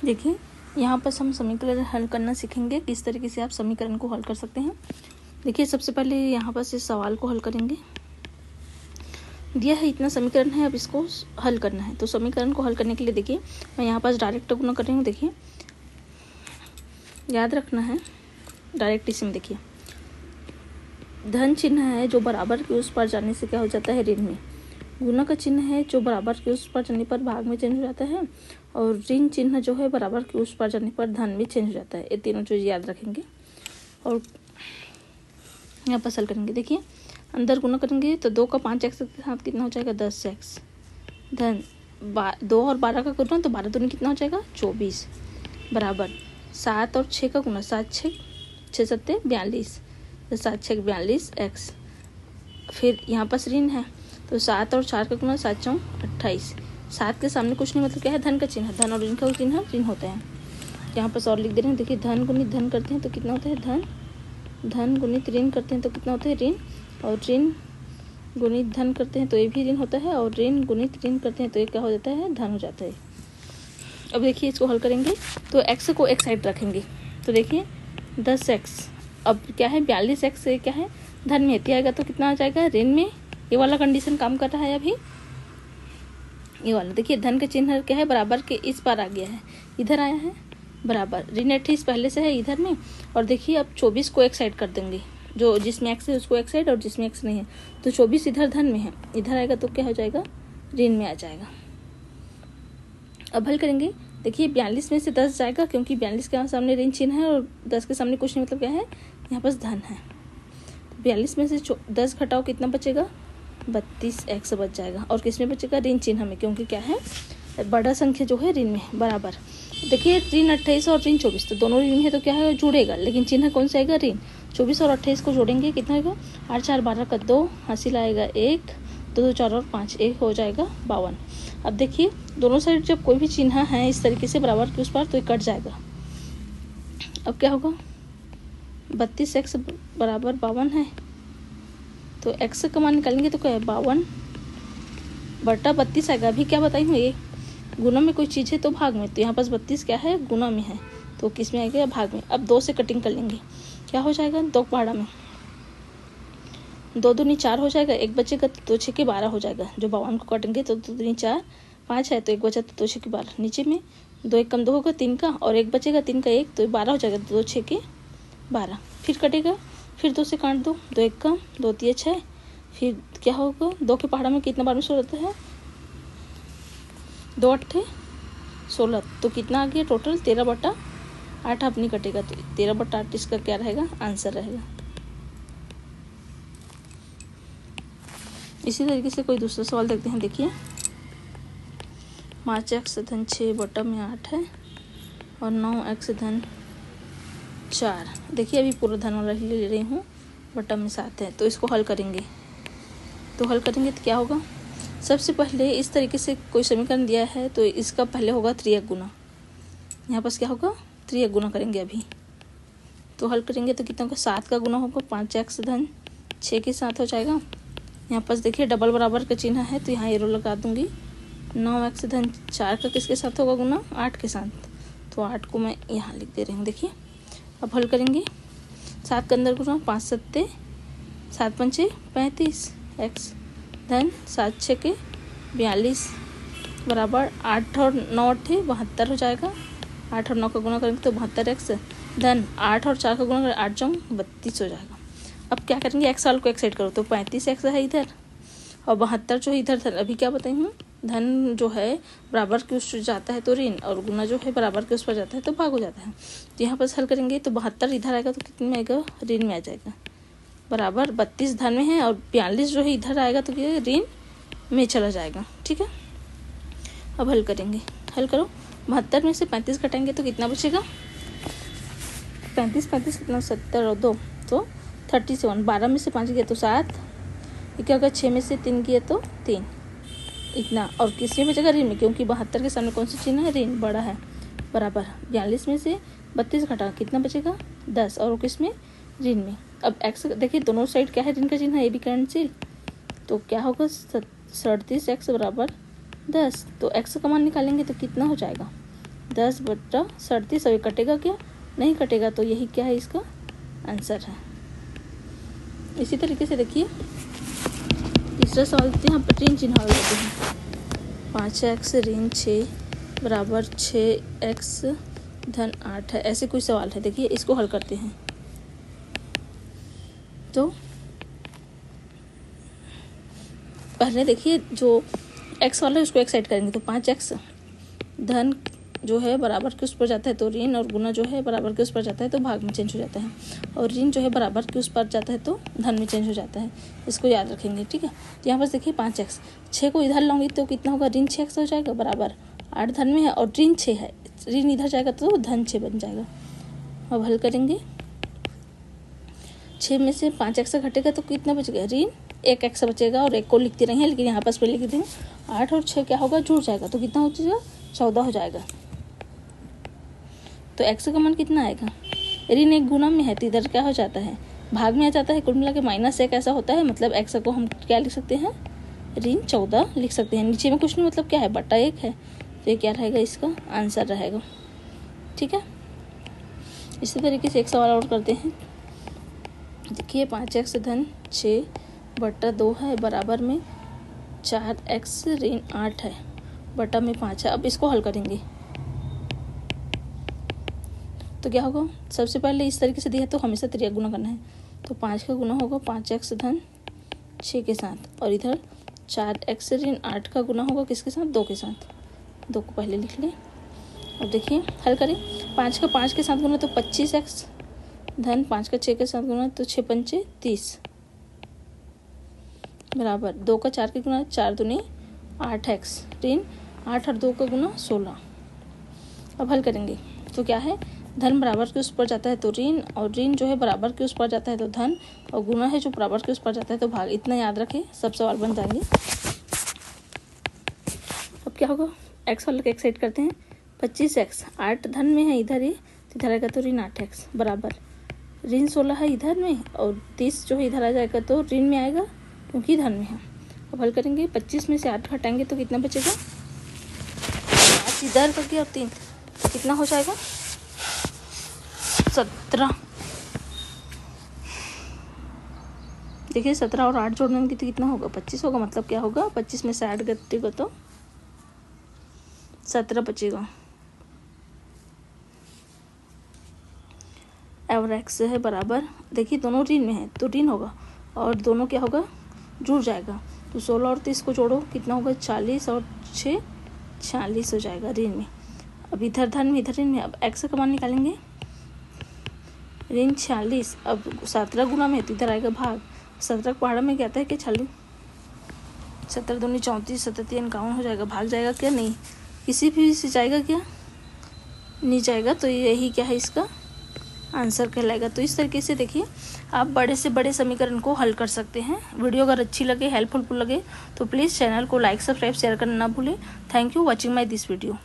देखिए यहाँ पर हम समीकरण हल करना सीखेंगे, किस तरीके से आप समीकरण को हल कर सकते हैं। देखिए सबसे पहले यहाँ पर इस सवाल को हल करेंगे। दिया है इतना समीकरण है, अब इसको हल करना है। तो समीकरण को हल करने के लिए देखिए मैं यहाँ पर डायरेक्ट गुणा कर रही हूँ। देखिए याद रखना है डायरेक्ट इसमें देखिए धन चिन्ह है जो बराबर के उस पर जाने से क्या हो जाता है, ऋण में। गुना का चिन्ह है जो बराबर के उस पर जाने पर भाग में चेंज हो जाता है, और ऋण चिन्ह जो है बराबर के उस पर जाने पर धन में चेंज हो जाता है। ये तीनों चीज़ याद रखेंगे और यहाँ पर हल करेंगे। देखिए अंदर गुना करेंगे तो 2 का 5x के साथ कितना हो जाएगा, 10x। धन 2 और 12 का गुना तो 12 दूनी कितना हो जाएगा, 24 बराबर 7 और 6 का गुना 7 6 6 7 42, तो 7 6 42 x। फिर यहाँ पर ऋण है तो 7 और 4 का गुना 7 4 28। 7 के सामने कुछ नहीं, मतलब क्या है, धन का चिन्ह। धन और ऋण का चिन्ह ऋण होता है। यहाँ पर और लिख दे रहे हैं। देखिए धन गुणित धन करते हैं तो कितना होता है, धन। धन गुणित ऋण करते हैं तो कितना होता है, ऋण। और ऋण गुणित धन करते हैं तो ये भी ऋण होता है, और ऋण गुणित ऋण करते हैं तो ये क्या हो जाता है, धन हो जाता है। अब देखिए इसको हल करेंगे तो x को एक साइड रखेंगे। तो देखिए 10x, अब क्या है 42x से क्या है, धन में आएगा तो कितना आ जाएगा, ऋण में। ये वाला कंडीशन काम कर रहा है अभी, ये वाला। देखिए धन का चिन्ह क्या है, बराबर के इस पार आ गया है, इधर आया है बराबर। ऋण 28 पहले से है इधर में, और देखिए अब 24 को एक साइड कर देंगे। जो जिसमें x है उसको एक साइड, और जिसमें x नहीं है तो 24 इधर धन में है, इधर आएगा तो क्या हो जाएगा, ऋण में आ जाएगा। अब हल करेंगे। देखिए 42 में से 10 जाएगा, क्योंकि 42 के सामने ऋण चिन्ह है और 10 के सामने कुछ नहीं, मतलब क्या है, यहाँ पास धन है। 42 में से 10 घटाओ कितना बचेगा, 32x बच जाएगा। और किस में बचेगा, ऋण चिन्ह में, क्योंकि क्या है, बड़ा संख्या जो है ऋण में बराबर। देखिए ऋण 28 और ऋण 24 तो दोनों ऋण है तो क्या है, जुड़ेगा, लेकिन चिन्ह कौन सा आएगा, ऋण। 24 और 28 को जोड़ेंगे कितना होगा, 8 4 12 का 2, हासिल आएगा 1, 2 2 4 और 5, 1 हो जाएगा 52। अब देखिए दोनों साइड जब कोई भी चिन्ह है इस तरीके से बराबर के उस पार तो ये कट जाएगा। अब क्या होगा, 32x बराबर 52 है, तो x का मान निकालेंगे तो क्या है, 52 बटा 32 आएगा। अभी क्या बताई हूँ, ये गुना में कोई चीज़ है तो भाग में, तो यहाँ पास 32 क्या है, गुना में है, तो किस में आएगा, भाग में। अब 2 से कटिंग कर लेंगे, क्या हो जाएगा, 2 पहाड़ा में 2 दूनी 4 हो जाएगा, 1 बचेगा तो 2 6 के 12 हो जाएगा। जो 52 को काटेंगे तो 2 दूनी 4 5 है, तो 1 बचा तो 2 6 के 12। नीचे में 2 1 कम 2 होगा 3 का, और 1 बचेगा 3 का 1, तो 12 हो जाएगा, 2 6 के 12। फिर कटेगा, फिर 2 से काट दो, 2 1 का 2 3 6। फिर क्या होगा, 2 के पहाड़ा में कितना बार में 16 होता है, 2 8 16, तो कितना आ गया टोटल, 13 बटा 8 अपनी कटेगा, तो 13 बटा 8 इसका क्या रहेगा, आंसर रहेगा। इसी तरीके से कोई दूसरा सवाल देखते हैं। देखिए 5x धन 6 बटा में 8 है, और 9x धन 4। देखिए अभी पूरा धन वाला ले रही हूँ, बटा में 7 है, तो इसको हल करेंगे। तो हल करेंगे तो क्या होगा, सबसे पहले इस तरीके से कोई समीकरण दिया है तो इसका पहले होगा 3x गुना। यहाँ पास क्या होगा, 3x गुना करेंगे अभी। तो हल करेंगे तो कितना होगा, 7 का गुना होगा 5x धन 6 के साथ हो जाएगा। यहाँ पास देखिए डबल बराबर का चिन्ह है तो यहाँ एरो लगा दूंगी। 9x धन 4 का किसके साथ होगा गुना, 8 के साथ, तो 8 को मैं यहाँ लिख दे रही हूँ। देखिए अब हल करेंगे, 7 के अंदर गुना 5 7 7 5 35, x धन 7 6 के 42 बराबर 8 और 9 8 72 हो जाएगा। 8 और 9 का गुना करेंगे तो 72x धन 8 और 4 का गुना करेंगे 8 4 32 हो जाएगा। अब क्या करेंगे, x वाले को एक साइड करो तो 35x है इधर, और 72 जो है इधर था। अभी क्या बताई हूँ, धन जो है बराबर के उस पर जाता है तो ऋण, और गुना जो है बराबर के उस पर जाता है तो भाग हो जाता है। तो यहाँ पर हल करेंगे तो 72 इधर आएगा तो कितने में आएगा, ऋण में आ जाएगा, बराबर 32 धन में है, और 42 जो है इधर आएगा तो क्या ऋण में चला जाएगा। ठीक है, अब हल करेंगे, हल करो। 72 में से 35 घटाएंगे तो कितना बचेगा, 35 35 कितना, 70 और 2 तो 37। 12 में से 5 गया तो 7, क्या होगा, 6 में से 3 गया तो 3, इतना। और किसमें बचेगा, ऋण में, क्योंकि 72 के सामने कौन सा चिन्ह है, ऋण बड़ा है, बराबर 42 में से 32 घटा कितना बचेगा, 10, और किस में, ऋण में। अब x देखिए दोनों साइड क्या है, ऋण का चिन्ह है, ये भी कैंसिल, तो क्या होगा, 37x बराबर 10। तो x का मान निकालेंगे तो कितना हो जाएगा, 10/37। अब ये कटेगा क्या? नहीं कटेगा, तो यही क्या है इसका आंसर है। इसी तरीके से देखिए तीसरा सवाल देते हैं, यहाँ पर ऋण चिन्ह लगाते हैं। 5x ऋण 6 बराबर 6x धन 8 है, ऐसे कोई सवाल है। देखिए इसको हल करते हैं। तो पहले देखिए जो x वाला है उसको एक साइड करेंगे, तो 5x धन जो है बराबर के उस पर जाता है तो ऋण, और गुना जो है बराबर के उस पर जाता है तो भाग में चेंज हो जाता है, और ऋण जो है बराबर के उस पर जाता है तो धन में चेंज हो जाता है। इसको याद रखेंगे, ठीक है। तो यहाँ पर देखिए 5x, 6 को इधर लाऊंगी तो कितना होगा? ऋण 6x हो जाएगा, बराबर 8 धन में है और ऋण 6 है, ऋण इधर जाएगा तो धन 6 बन जाएगा। अब हल करेंगे, 6 में से 5x घटेगा तो कितना बचेगा? ऋण 1x बचेगा, और 1 को लिखती रही है लेकिन यहाँ पास पे लिख दी हूँ। 8 और 6 क्या होगा? जुड़ जाएगा, तो कितना हो जाएगा? 14 हो जाएगा। तो x का मान कितना आएगा? ऋण 1 गुना में है तो इधर क्या हो जाता है? भाग में आ जाता है। कुल मिला के -1 ऐसा होता है, मतलब x को हम क्या लिख सकते हैं? ऋण 14 लिख सकते हैं। नीचे में कुछ नहीं, मतलब क्या है? बटा 1 है, तो ये क्या रहेगा? इसका आंसर रहेगा, ठीक है। इसी तरीके से एक सवाल और करते हैं। देखिए 5x धन 6/2 है, बराबर में 4x ऋण 8 है, बटा में 5 है। अब इसको हल करेंगे तो क्या होगा? सबसे पहले इस तरीके से दिया तो हमेशा त्रिया गुना करना है, तो 5 का गुना होगा 5x धन 6 के साथ, और इधर 4x ऋण 8 का गुना होगा किसके साथ? 2 के साथ। 2 को पहले लिख लें। अब देखिए हल करें, 5 का 5 के साथ गुना तो 25x धन 5 का 6 के साथ गुना तो 6 पंचे 30 बराबर 2 का 4 के गुना 4 दूनी 8x ऋण 8 और 2 का गुना 16। अब हल करेंगे तो क्या है? धन बराबर के उस पर जाता है तो ऋण, और ऋण जो है बराबर के उस पर जाता है तो धन, और गुना है जो बराबर के उस पर जाता है तो भाग। इतना याद रखें, सब सवाल बन जाएंगे। अब क्या होगा? x वाले को एक साइड करते हैं। 25x 8 धन में है इधर ही, तो इधर आएगा तो ऋण 8x बराबर ऋण 16 है इधर में, और 30 जो है इधर आ जाएगा तो ऋण में आएगा क्योंकि धन में है। अब हल करेंगे, 25 में से 8 घटाएंगे तो कितना बचेगा? 5 इधर कर दिया और 3, तो कितना हो जाएगा? 17। देखिए 17 और 8 जोड़ने में कितना होगा? 25 होगा, मतलब क्या होगा? 25 में से 8 घटेगा तो 17 बचेगा। और x है बराबर, देखिए दोनों ऋण में है तो ऋण होगा, और दोनों क्या होगा? जुड़ जाएगा। तो 16 और 30 को जोड़ो, कितना होगा? 40 और 6 46 हो जाएगा ऋण में। अब इधर धन में इधर ऋण में। अब x का मान निकालेंगे, ऋण 46, अब 17 गुना में तो इधर आएगा भाग। 17 पहाड़ा में क्या आता है कि 46, 17 दूनी 34, 37 51 हो जाएगा। भाग जाएगा क्या? नहीं, किसी भी से जाएगा क्या? नहीं जाएगा, तो यही क्या है? इसका आंसर कहलाएगा। तो इस तरीके से देखिए आप बड़े से बड़े समीकरण को हल कर सकते हैं। वीडियो अगर अच्छी लगे, हेल्पफुल लगे तो प्लीज़ चैनल को लाइक, सब्सक्राइब, शेयर करना ना भूलें। Thank you watching my this video.